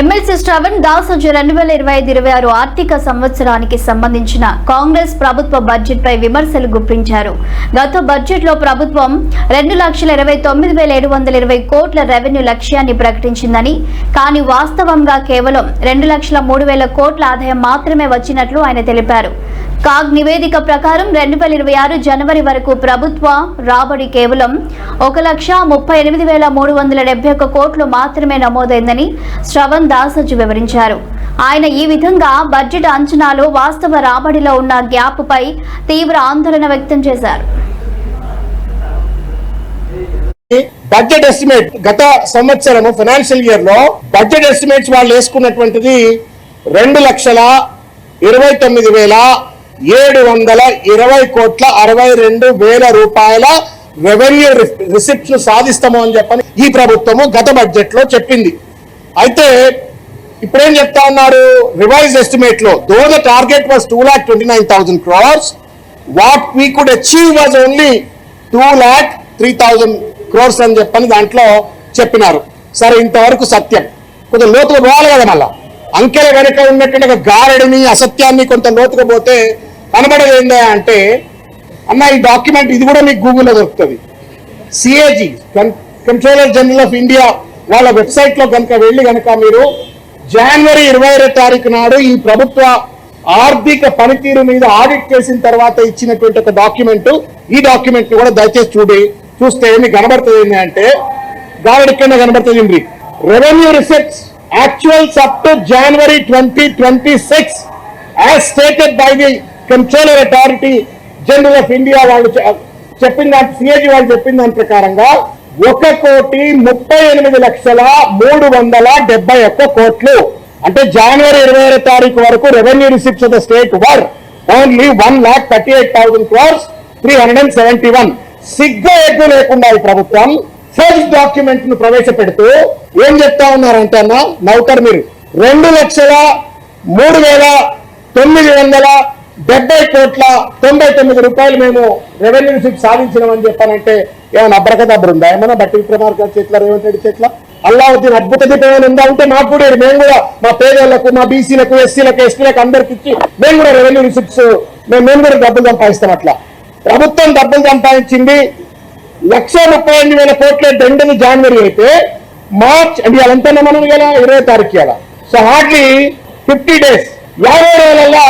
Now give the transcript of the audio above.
MLC Shravan Das 2025-26 ఆర్థిక సంవత్సరానికి సంబంధించిన కాంగ్రెస్ ప్రభుత్వ బడ్జెట్ పై విమర్శలు గుప్పించారు. గత బడ్జెట్ లో ప్రభుత్వం 2,29,720 కోట్ల రెవెన్యూ లక్ష్యాన్ని ప్రకటించిందని, కానీ వాస్తవంగా కేవలం 2,03,000 కోట్ల ఆదాయం మాత్రమే వచ్చినట్లు ఆయన తెలిపారు. కాగ్ నివేదిక ప్రకారం 2026 జనవరి వరకు ప్రభుత్వ రాబడి కేవలం 1,38,371 కోట్లు మాత్రమే నమోదైందని శ్రవణ్ దాస్ వివరించారు. ఆయన ఈ విధంగా బడ్జెట్ అంచనాలు వాస్తవ రాబడిలో ఉన్న గ్యాప్ పై తీవ్ర ఆందోళన వ్యక్తం చేశారు. బడ్జెట్ ఎస్టిమేట్ గత సంవత్సరం ఫైనాన్షియల్ ఇయర్ లో బడ్జెట్ ఎస్టిమేట్స్ వాళ్ళు వేసుకున్నటువంటిది 2,29,720 కోట్ల 62,000 రూపాయల రెవెన్యూ రిసిప్ట్స్ సాధిస్తాము అని చెప్పని ఈ ప్రభుత్వము గత బడ్జెట్ లో చెప్పింది. అయితే ఇప్పుడేం చెప్తా ఉన్నారు, రివైజ్ ఎస్టిమేట్ లో though the target was 2,29,000 crores, what we could achieve was only 2,03,000 crores అని చెప్పని దాంట్లో చెప్పినారు. సరే, ఇంతవరకు సత్యం. కొంత లోతుగా పోవాలి కదా, మళ్ళా అంకెల వెనుక ఉన్నటువంటి ఒక గారడిని అసత్యాన్ని కొంత లోతుగా పోతే కనబడేది ఏందా అంటే, అన్న ఈ డాక్యుమెంట్ ఇది కూడా మీకు గూగుల్లో దొరుకుతుంది. CAG controller general of India వాళ్ళ వెబ్సైట్ లో కనుక వెళ్ళి కనుక మీరు జనవరి 22వ తారీఖు నాడు ఈ ప్రభుత్వ ఆర్థిక పనితీరు మీద ఆడిట్ చేసిన తర్వాత ఇచ్చినటువంటి ఒక డాక్యుమెంట్, ఈ డాక్యుమెంట్ ని కూడా దయచేసి చూస్తే మీకు కనబడుతుంది అంటే, గారడి కింద కనబడుతుంది revenue receipts actuals up to January 2026 as stated by the Controller Authority General of India వాళ్ళు చెప్పిన దాని సిఏజీ వాళ్ళు చెప్పిన దాని ప్రకారంగా 1,38,371 కోట్లు అంటే జనవరి 22వ తారీఖు వరకు revenue receipts of the state were only 1,38,000 crores 371. సిగ్గు ఎగ్గు లేకుండా ఈ ప్రభుత్వం ఫస్ట్ డాక్యుమెంట్ ను ప్రవేశపెడుతూ ఏం చెప్తా ఉన్నారంటే, అన్న నౌకర్ మీరు 2,03,970 కోట్ల 99 రూపాయలు మేము రెవెన్యూ రిసిప్ట్ సాధించినామని చెప్పానంటే ఏమైనా అబ్రకదబ్ర ఉందా? ఏమన్నా బట్టి విక్రమార్క చేట్ల, రేవంత్ రెడ్డి చేట్ల, అల్లావుద్దీన్ అద్భుత దీపం ఉందా? ఉంటే మాకు కూడా మేము కూడా మా పేదలకు, మా బీసీలకు, ఎస్సీలకు, ఎస్టీలకు అందరికి ఇచ్చి మేము కూడా రెవెన్యూ రిసిప్ట్స్ మేము కూడా డబ్బులు సంపాదిస్తాం. అట్లా ప్రభుత్వం డబ్బులు సంపాదించింది 1,38,000 కోట్ల దండని జనవరి అయితే మార్చ్ అంటే ఎంత మనం ఇలా 20వ తారీఖు ఇలా. సో హార్డ్లీ 50 days 50 రోజులలో